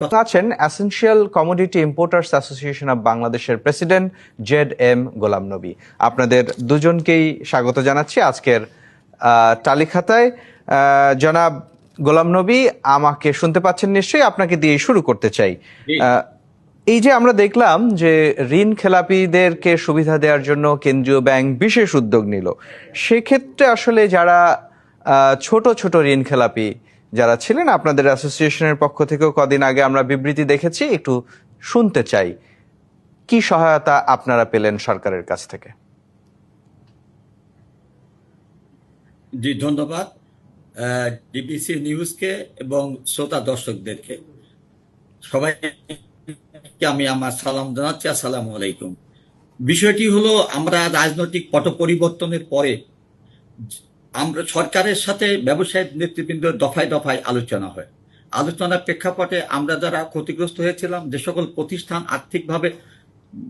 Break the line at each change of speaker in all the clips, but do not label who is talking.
আছেন essential commodity importers association of বাংলাদেশের president Z M Ghulam Nabi. আপনাদের দুজনকেই স্বাগত জানাচ্ছি আজকের তালিখাতায়। জনাব গোলাম নবী, আমাকে শুনতে পাচ্ছেন নিশ্চয়ই? আপনাকে দিয়ে শুরু করতে চাই। এই যে আমরা দেখলাম যে ঋণ খেলাপিদেরকে সুবিধা দেওয়ার জন্য কেন্দ্রীয় ব্যাংক বিশেষ উদ্যোগ নিল, সেক্ষেত্রে আসলে যারা ছোট ছোট ঋণ খেলাপি যারা ছিলেন, আপনাদের অ্যাসোসিয়েশনের পক্ষ থেকেও কদিন আগে আমরা বিবৃতি দেখেছি, একটু শুনতে চাই কি সহায়তা আপনারা পেলেন সরকারের কাছ থেকে।
জি, ধন্যবাদ ডিবিসি নিউজকে এবং শ্রোতা দর্শকদেরকে। সবাইকে আমি আমার সালাম জানাচ্ছি, আসসালামু আলাইকুম। বিষয়টি হলো, আমরা রাজনৈতিক পট পরিবর্তনের পরে আমরা সরকারের সাথে ব্যবসায়ী নেতৃবৃন্দ দফায় দফায় আলোচনা হয়। আলোচনার প্রেক্ষাপটে আমরা যারা ক্ষতিগ্রস্ত হয়েছিলাম, যে সকল প্রতিষ্ঠান আর্থিকভাবে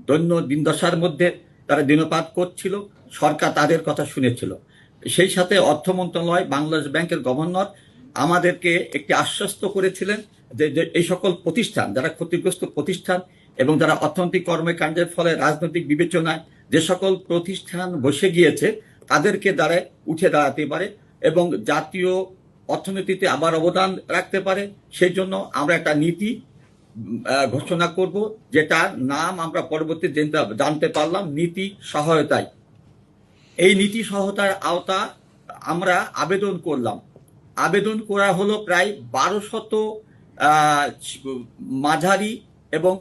দৈন্য দিনদশার মধ্যে তারা দিনপাত করছিল, সরকার তাদের কথা শুনেছিল। সেই সাথে অর্থ মন্ত্রণালয়, বাংলাদেশ ব্যাংকের গভর্নর আমাদেরকে একটি আশ্বস্ত করেছিলেন যে এই সকল প্রতিষ্ঠান, যারা ক্ষতিগ্রস্ত প্রতিষ্ঠান এবং যারা অর্থনৈতিক কর্মকাণ্ডের ফলে রাজনৈতিক বিবেচনায় যে সকল প্রতিষ্ঠান বসে গিয়েছে, তাদেরকে দ্বারা উঠে দাঁড়াতে পারে এবং জাতীয় অর্থনীতিতে আবার অবদান রাখতে পারে। সেই জন্য আমরা একটা নীতি ঘোষণা করব, যেটার নাম আমরা পরবর্তী জানতে পারলাম নীতি সহায়তায়। এই নীতি সহায়তার আওতা আমরা আবেদন করলাম। আবেদন করা হলো প্রায় 1200 মাঝারি এবং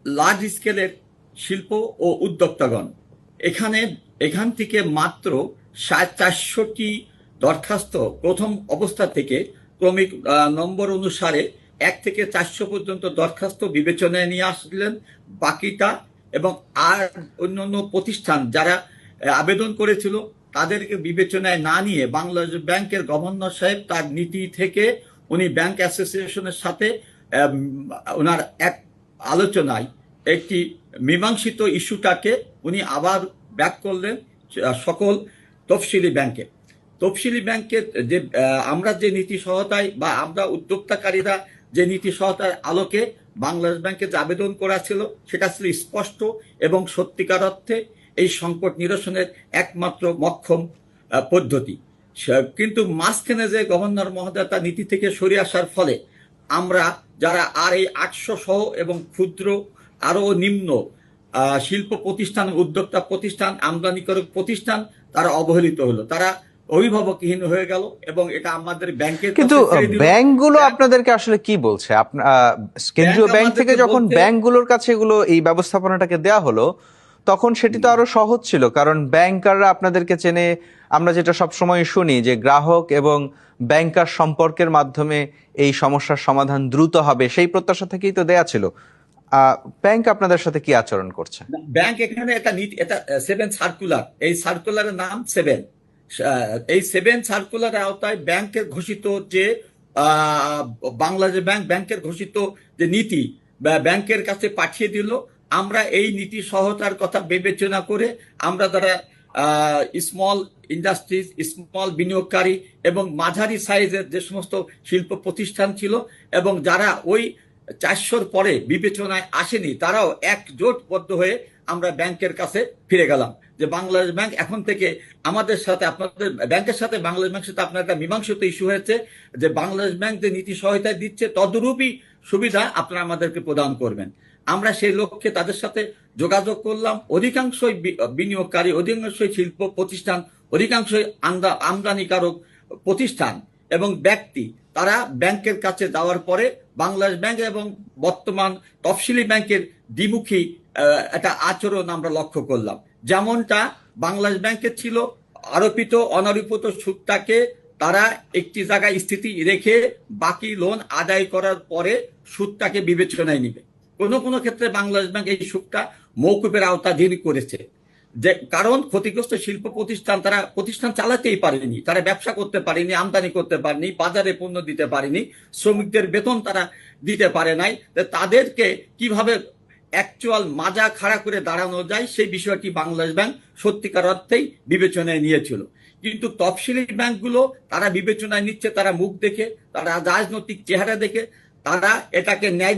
লার্জ স্কেলের শিল্প ও উদ্যোক্তাগণ। এখান থেকে মাত্র 450টি দরখাস্ত প্রথম অবস্থা থেকে ক্রমিক নম্বর অনুসারে 1 থেকে 400 পর্যন্ত দরখাস্ত বিবেচনায় নিয়ে আসলেন। বাকিটা এবং আর অন্যান্য প্রতিষ্ঠান যারা আবেদন করেছিল, তাদেরকে বিবেচনায় না নিয়ে বাংলাদেশ ব্যাংকের গভর্নর সাহেব তার নীতি থেকে উনি ব্যাংক অ্যাসোসিয়েশনের সাথে ওনার এক আলোচনায় একটি মীমাংসিত ইস্যুটাকে উনি আবার ব্যাক করলেন সকল তফসিলি ব্যাংকে। তফসিলি ব্যাংকের যে আমরা যে নীতি সহায়তায় বা আমরা উদ্যোক্তাকারীরা যে নীতি সহায়তার আলোকে বাংলাদেশ ব্যাংকে যে আবেদন করা ছিল, সেটা ছিল স্পষ্ট এবং সত্যিকার অর্থে এই সংকট নিরসনের একমাত্র মক্ষম পদ্ধতি। কিন্তু মাঝখানে যে গভর্নর মহোদয় তার নীতি থেকে সরে আসার ফলে আমরা যারা আর এই 800 সহ এবং ক্ষুদ্র আরো নিম্ন শিল্প প্রতিষ্ঠান, উদ্যোক্তা প্রতিষ্ঠান, আমদানিকারক প্রতিষ্ঠান, তারা অবহেলিত হলো, তারা অভিভাবকহীন হয়ে গেল এবং এটা আমাদের ব্যাংকের।
কিন্তু ব্যাংকগুলো আপনাদেরকে আসলে কি বলছে? কেন্দ্রীয় ব্যাংক থেকে যখন ব্যাংকগুলোর কাছে এগুলো এই ব্যবস্থাপনাটাকে দেয়া হলো, তখন সেটি তো আরো সহজ ছিল, কারণ ব্যাংকাররা আপনাদেরকে চেনে। আমরা যেটা সবসময় শুনি যে গ্রাহক এবং ব্যাংকার সম্পর্কের মাধ্যমে এই সমস্যার সমাধান দ্রুত হবে, সেই প্রত্যাশা থেকেই তো দেয়া ছিল। ব্যাংক আপনাদের সাথে কি আচরণ করছে?
ব্যাংক এখানে এটা 7 সার্কুলার, এই সার্কুলারের নাম 7। এই 7 সার্কুলারের আওতায় ব্যাংকের ঘোষিত যে বাংলাদেশ ব্যাংকের ঘোষিত যে নীতি ব্যাংকের কাছে পাঠিয়ে দিল। আমরা এই নীতি সহায়তার কথা বিবেচনা করে আমরা যারা স্মল ইন্ডাস্ট্রিজ, স্মল বিনিয়োগকারী এবং মাঝারি সাইজের যে সমস্ত শিল্প প্রতিষ্ঠান ছিল এবং যারা ওই 400-র পরে বিবেচনায় আসেনি, তারাও একজোটবদ্ধ হয়ে আমরা ব্যাংকের কাছে ফিরে গেলাম যে বাংলাদেশ ব্যাংক এখন থেকে আমাদের সাথে, আপনাদের ব্যাংকের সাথে বাংলাদেশ ব্যাংকের সাথে আপনার একটা মীমাংসিত ইস্যু হয়েছে যে বাংলাদেশ ব্যাংক যে নীতি সহায়তা দিচ্ছে, তদরূপই সুবিধা আপনারা আমাদেরকে প্রদান করবেন। আমরা সেই লক্ষ্যে তাদের সাথে যোগাযোগ করলাম। অধিকাংশই বিনিয়োগকারী, অধিকাংশই শিল্প প্রতিষ্ঠান, অধিকাংশই আমদানিকারক প্রতিষ্ঠান এবং ব্যক্তি, তারা ব্যাংকের কাছে যাওয়ার পরে বাংলাদেশ ব্যাংক এবং বর্তমান তফসিলি ব্যাংকের দ্বিমুখী একটা আচরণ আমরা লক্ষ্য করলাম। যেমনটা বাংলাদেশ ব্যাংকের ছিল, আরোপিত অনারোপিত সুদটাকে তারা একটি জায়গায় স্থিতি রেখে বাকি লোন আদায় করার পরে সুদটাকে বিবেচনায় নিবে। কোনো কোনো ক্ষেত্রে বাংলাদেশ ব্যাংক এই সুদটা মওকুফের আওতাধীন করেছে, যে কারণ ক্ষতিগ্রস্ত শিল্প প্রতিষ্ঠান, তারা প্রতিষ্ঠান চালাতেই পারেনি, তারা ব্যবসা করতে পারেনি, আমদানি করতে পারেনি, বাজারে পণ্য দিতে পারেনি, শ্রমিকদের বেতন তারা দিতে পারে নাই। তাদেরকে কিভাবে অ্যাকচুয়াল মাজা খাড়া করে দাঁড়ানো যায়, সেই বিষয়টি বাংলাদেশ ব্যাংক সত্যিকার অর্থেই বিবেচনায় নিয়েছিল। কিন্তু তফসিলি ব্যাংকগুলো তারা বিবেচনায় নিচ্ছে, তারা মুখ দেখে, তারা রাজনৈতিক চেহারা দেখে, তারা এটাকে ন্যায়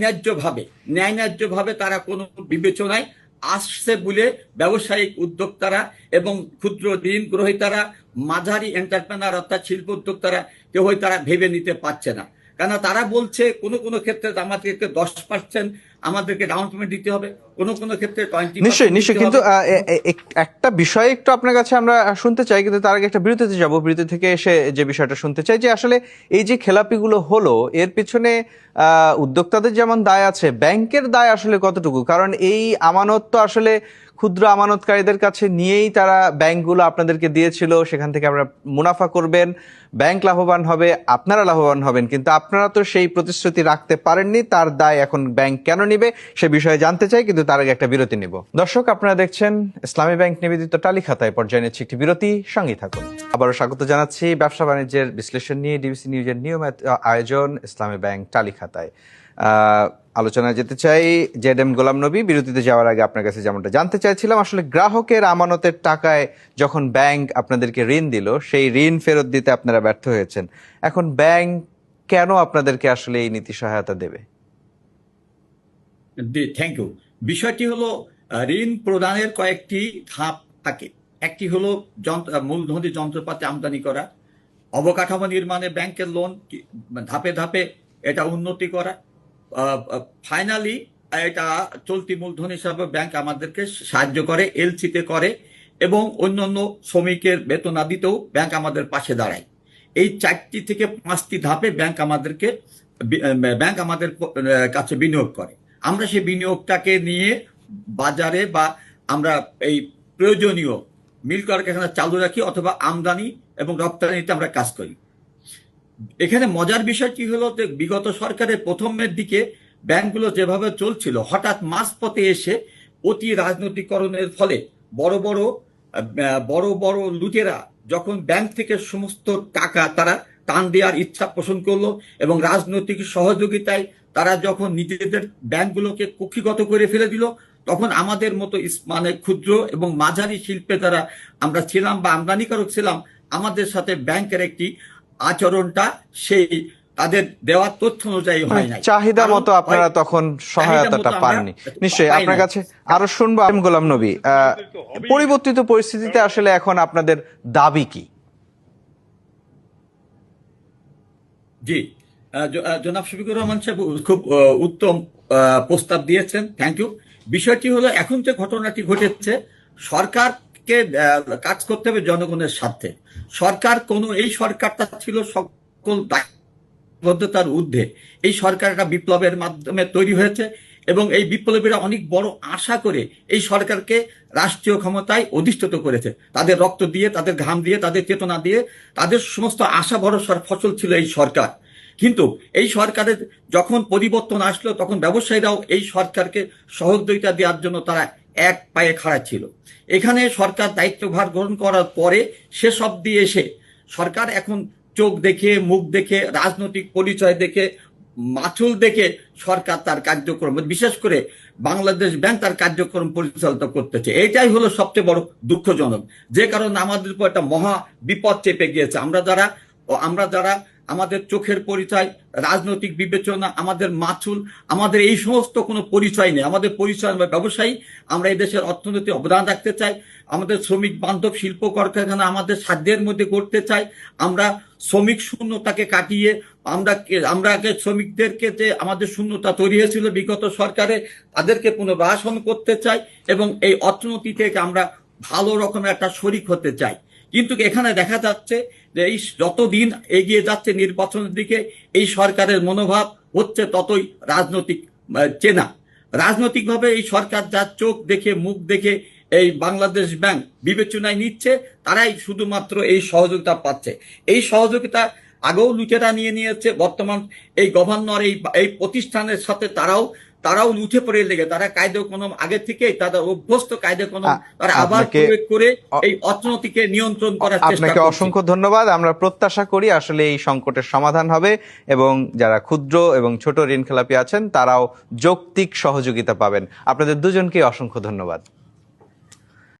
ন্যায্যভাবে তারা কোনো বিবেচনায় আসছে বলে ব্যবসায়িক উদ্যোক্তারা এবং ক্ষুদ্র ঋণ গ্রহীতারা, মাঝারি এন্টারপ্রেনার অর্থাৎ শিল্প উদ্যোক্তারা কেউই তারা ভেবে নিতে পারছে না। কেন তারা বলছে কোনো কোনো ক্ষেত্রে আমাদেরকে 10% আমাদেরকে ডাউন পেমেন্ট দিতে হবে, কোনো কোনো ক্ষেত্রে 20%
নিশ্চয়ই, কিন্তু একটা বিষয় একটু আপনার কাছে আমরা শুনতে চাই, কিন্তু তার আগে একটা বিরতিতে যাব। বিরতি থেকে এসে যে বিষয়টা শুনতে চাই যে আসলে এই যে খেলাপিগুলো হলো এর পিছনে উদ্যোক্তাদের যেমন দায় আছে, ব্যাংকের দায় আসলে কতটুকু? কারণ এই আমানত তো আসলে ক্ষুদ্র আমানতকারীদের কাছে নিয়েই তারা ব্যাংকগুলো আপনাদেরকে দিয়েছিল, সেখান থেকে আপনারা মুনাফা করবেন, ব্যাংক লাভবান হবে, আপনারা লাভবান হবেন, কিন্তু আপনারা তো সেই প্রতিশ্রুতি রাখতে পারেননি। তার দায় এখন ব্যাংক কেন নিবে সে বিষয়ে জানতে চাই, কিন্তু তার আগে একটা বিরতি নিব। দর্শক, আপনারা দেখছেন ইসলামী ব্যাংক নিবেদিত টালিখাতায়। পর্যায়ে নিচ্ছে একটি বিরতি, সঙ্গেই থাকুন। আবারও স্বাগত জানাচ্ছি ব্যবসা বাণিজ্যের বিশ্লেষণ নিয়ে ডিবিসি নিউজের নিয়মিত আয়োজন ইসলামী ব্যাংক টালিখাতায়। আলোচনায় যেতে চাই জেড.এম. গোলাম নবী। বিরতিতে যাওয়ার আগে আপনার কাছে যেমনটা জানতে চাইছিলাম, আসলে গ্রাহকের আমানতের টাকায় যখন ব্যাংক আপনাদেরকে ঋণ দিল, সেই ঋণ ফেরত দিতে আপনারা ব্যর্থ হয়েছেন। এখন ব্যাংক কেন আপনাদেরকে আসলে এই নীতি সহায়তা দেবে?
Thank you. বিষয়টি হলো ঋণ প্রদানের কয়েকটি ধাপ থাকে। একটি হলো মূলধনী যন্ত্রপাতি আমদানি করা, অবকাঠামো নির্মাণে ব্যাংকের লোন, ধাপে ধাপে এটা উন্নতি করা, ফাইনালি এটা চলতি মূলধন হিসাবে ব্যাংক আমাদেরকে সাহায্য করে, এলসিতে করে, এবং অন্যান্য শ্রমিকের বেতনাদিতেও ব্যাংক আমাদের পাশে দাঁড়ায়। এই 4টি থেকে 5টি ধাপে ব্যাংক আমাদের কাছে বিনিয়োগ করে। আমরা সেই বিনিয়োগটাকে নিয়ে বাজারে বা আমরা এই প্রয়োজনীয় মিল কারখানা চালু রাখি, অথবা আমদানি এবং রপ্তানিতে আমরা কাজ করি। এখানে মজার বিষয়টি হলো যে বিগত সরকারের প্রথমের দিকে ব্যাংকগুলো যেভাবে চলছিল, হঠাৎ মাঝপথে এসে অতি রাজনৈতিকরণের ফলে বড় বড় লুটেরা যখন ব্যাংক থেকে সমস্ত টাকা তারা টান দেওয়ার ইচ্ছা পোষণ করলো, এবং রাজনৈতিক সহযোগিতায় তারা যখন নিজেদের ব্যাংকগুলোকে কক্ষিগত করে ফেলে দিল, তখন আমাদের মতো মানে ক্ষুদ্র এবং মাঝারি শিল্পে যারা আমরা ছিলাম বা আমদানিকারক ছিলাম, আমাদের সাথে ব্যাংকের একটি আচরণটা সেই তাদের দেওয়ার তথ্য অনুযায়ী হয় নাই,
চাহিদা মতো আপনারা তখন সহায়তাটা পাননি। নিশ্চয়ই আপনার কাছে আরো শুনবো। গোলাম নবী, পরিবর্তিত পরিস্থিতিতে আসলে এখন আপনাদের দাবি কি?
জি, জনাব শফিকুর রহমান সাহেব খুব উত্তম প্রস্তাব দিয়েছেন, থ্যাংক ইউ। বিষয়টি হলো এখন যে ঘটনাটি ঘটেছে, সরকারকে কাজ করতে হবে জনগণের স্বার্থে। এই সরকারটা ছিল সকল দায়বদ্ধতার ঊর্ধ্বে। এই সরকার একটা বিপ্লবের মাধ্যমে তৈরি হয়েছে, এবং এই বিপ্লবীরা অনেক বড় আশা করে এই সরকারকে রাষ্ট্রীয় ক্ষমতায় অধিষ্ঠিত করেছে। তাদের রক্ত দিয়ে, তাদের ঘাম দিয়ে, তাদের চেতনা দিয়ে, তাদের সমস্ত আশা ভরসার ফসল ছিল এই সরকার। কিন্তু এই সরকারের যখন পরিবর্তন আসলো, তখন ব্যবসায়ীরাও এই সরকারকে সহযোগিতা দেওয়ার জন্য তারা এক পায়ে খাড়া ছিল। এখানে সরকার দায়িত্বভার গ্রহণ করার পরে সেসব দিয়ে এসে সরকার এখন চোখ দেখে, মুখ দেখে, রাজনৈতিক পরিচয় দেখে, মাচুল দেখে সরকার তার কার্যক্রম, বিশেষ করে বাংলাদেশ ব্যাংক তার কার্যক্রম পরিচালিত করতেছে। এটাই হলো সবচেয়ে বড় দুঃখজনক, যে কারণে আমাদের উপর একটা মহা বিপদ চেপে গিয়েছে। আমরা যারা আমাদের চোখের পরিচয়, রাজনৈতিক বিবেচনা, আমাদের মাচুল, আমাদের এই সমস্ত কোনো পরিচয় নেই। আমাদের পরিচয় আমরা ব্যবসায়ী, আমরা এই দেশের অর্থনীতি অবদান রাখতে চাই, আমাদের শ্রমিক বান্ধব শিল্প কলকারখানা আমাদের সাধ্যের মধ্যে করতে চাই, আমরা শ্রমিক শূন্যতাকে কাটিয়ে আমরা শ্রমিকদেরকে যে আমাদের শূন্যতা তৈরি হয়েছিল বিগত সরকারে, তাদেরকে পুনর্বাসন করতে চাই, এবং এই অর্থনীতি থেকে আমরা ভালো রকমের একটা শরিক হতে চাই। কিন্তু এখানে দেখা যাচ্ছে যে এই যতদিন এগিয়ে যাচ্ছে নির্বাচনের দিকে, এই সরকারের মনোভাব হচ্ছে ততই রাজনৈতিক চেনা। রাজনৈতিকভাবে এই সরকার যার চোখ দেখে, মুখ দেখে এই বাংলাদেশ ব্যাংক বিবেচনায় নিচ্ছে, তারাই শুধুমাত্র এই সহযোগিতা পাচ্ছে। এই সহযোগিতা আগেও লুটেরা নিয়ে নিয়েছে, বর্তমান এই গভর্নর এই প্রতিষ্ঠানের সাথে তারাও উঠে পড়ে লেগে, তারা কায়দা কানুন আগে থেকে তাদের অভ্যস্ত কায়দা কানুন তারা আবার প্রয়োগ করে এই অর্থনীতিকে নিয়ন্ত্রণ করার চেষ্টা করছে।
আপনাকে অসংখ্য ধন্যবাদ। আমরা প্রত্যাশা করি আসলে এই সংকটের সমাধান হবে, এবং যারা ক্ষুদ্র এবং ছোট ঋণ খেলাপি আছেন তারাও যৌক্তিক সহযোগিতা পাবেন। আপনাদের দুজনকে অসংখ্য ধন্যবাদ।